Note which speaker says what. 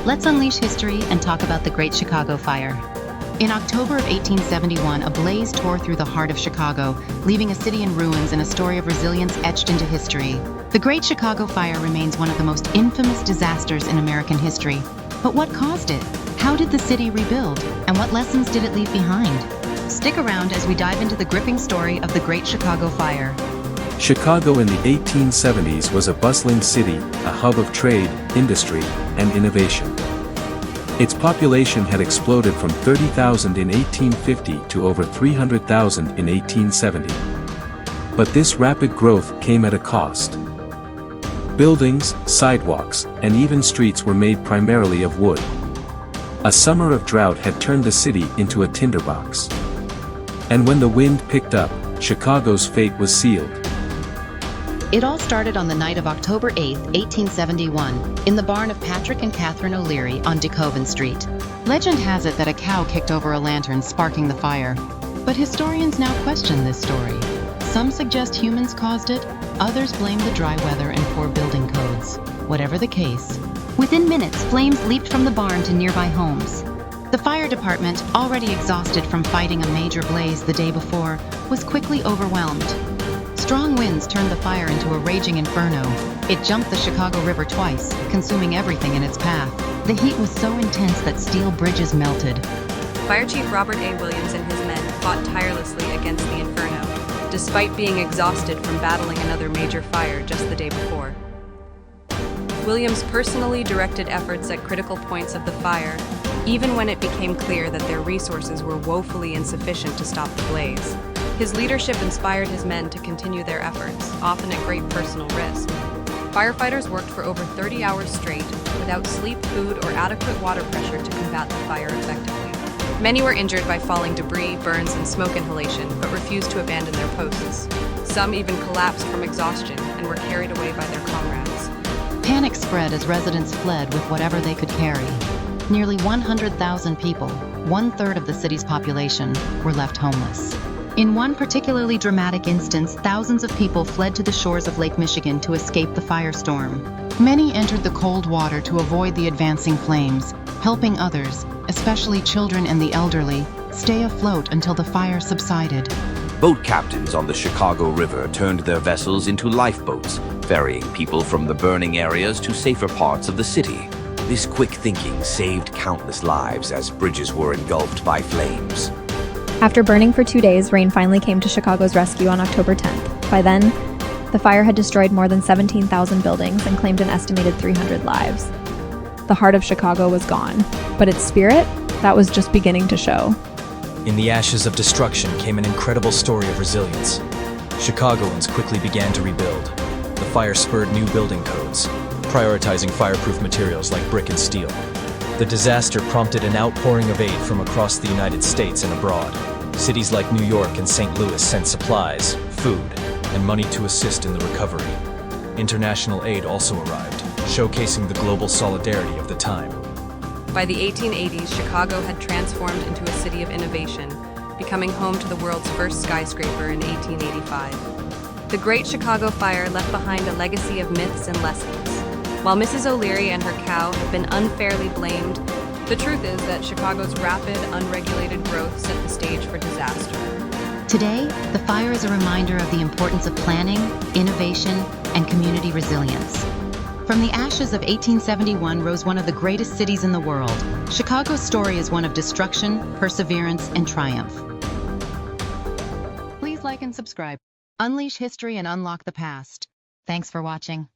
Speaker 1: Let's unleash history and talk about the Great Chicago Fire. In October of 1871, a blaze tore through the heart of Chicago, leaving a city in ruins and a story of resilience etched into history. The Great Chicago Fire remains one of the most infamous disasters in American history. But what caused it? How did the city rebuild? And what lessons did it leave behind? Stick around as we dive into the gripping story of the Great Chicago Fire.
Speaker 2: Chicago in the 1870s was a bustling city, a hub of trade, industry, and innovation. Its population had exploded from 30,000 in 1850 to over 300,000 in 1870. But this rapid growth came at a cost. Buildings, sidewalks, and even streets were made primarily of wood. A summer of drought had turned the city into a tinderbox. And when the wind picked up, Chicago's fate was sealed.
Speaker 1: It all started on the night of October 8, 1871, in the barn of Patrick and Catherine O'Leary on DeKoven Street. Legend has it that a cow kicked over a lantern, sparking the fire. But historians now question this story. Some suggest humans caused it, others blame the dry weather and poor building codes. Whatever the case, within minutes, flames leaped from the barn to nearby homes. The fire department, already exhausted from fighting a major blaze the day before, was quickly overwhelmed. Strong winds turned the fire into a raging inferno. It jumped the Chicago River twice, consuming everything in its path. The heat was so intense that steel bridges melted.
Speaker 3: Fire Chief Robert A. Williams and his men fought tirelessly against the inferno, despite being exhausted from battling another major fire just the day before. Williams personally directed efforts at critical points of the fire, even when it became clear that their resources were woefully insufficient to stop the blaze. His leadership inspired his men to continue their efforts, often at great personal risk. Firefighters worked for over 30 hours straight, without sleep, food, or adequate water pressure to combat the fire effectively. Many were injured by falling debris, burns, and smoke inhalation, but refused to abandon their posts. Some even collapsed from exhaustion and were carried away by their comrades.
Speaker 1: Panic spread as residents fled with whatever they could carry. Nearly 100,000 people, 1/3 of the city's population, were left homeless. In one particularly dramatic instance, thousands of people fled to the shores of Lake Michigan to escape the firestorm. Many entered the cold water to avoid the advancing flames, helping others, especially children and the elderly, stay afloat until the fire subsided.
Speaker 4: Boat captains on the Chicago River turned their vessels into lifeboats, ferrying people from the burning areas to safer parts of the city. This quick thinking saved countless lives as bridges were engulfed by flames.
Speaker 5: After burning for 2 days, rain finally came to Chicago's rescue on October 10th. By then, the fire had destroyed more than 17,000 buildings and claimed an estimated 300 lives. The heart of Chicago was gone, but its spirit, that was just beginning to show.
Speaker 6: In the ashes of destruction came an incredible story of resilience. Chicagoans quickly began to rebuild. The fire spurred new building codes, prioritizing fireproof materials like brick and steel. The disaster prompted an outpouring of aid from across the United States and abroad. Cities like New York and St. Louis sent supplies, food, and money to assist in the recovery. International aid also arrived, showcasing the global solidarity of the time.
Speaker 3: By the 1880s, Chicago had transformed into a city of innovation, becoming home to the world's first skyscraper in 1885. The Great Chicago Fire left behind a legacy of myths and lessons. While Mrs. O'Leary and her cow have been unfairly blamed, the truth is that Chicago's rapid, unregulated growth set the stage for disaster.
Speaker 1: Today, the fire is a reminder of the importance of planning, innovation, and community resilience. From the ashes of 1871 rose one of the greatest cities in the world. Chicago's story is one of destruction, perseverance, and triumph. Please like and subscribe. Unleash history and unlock the past. Thanks for watching.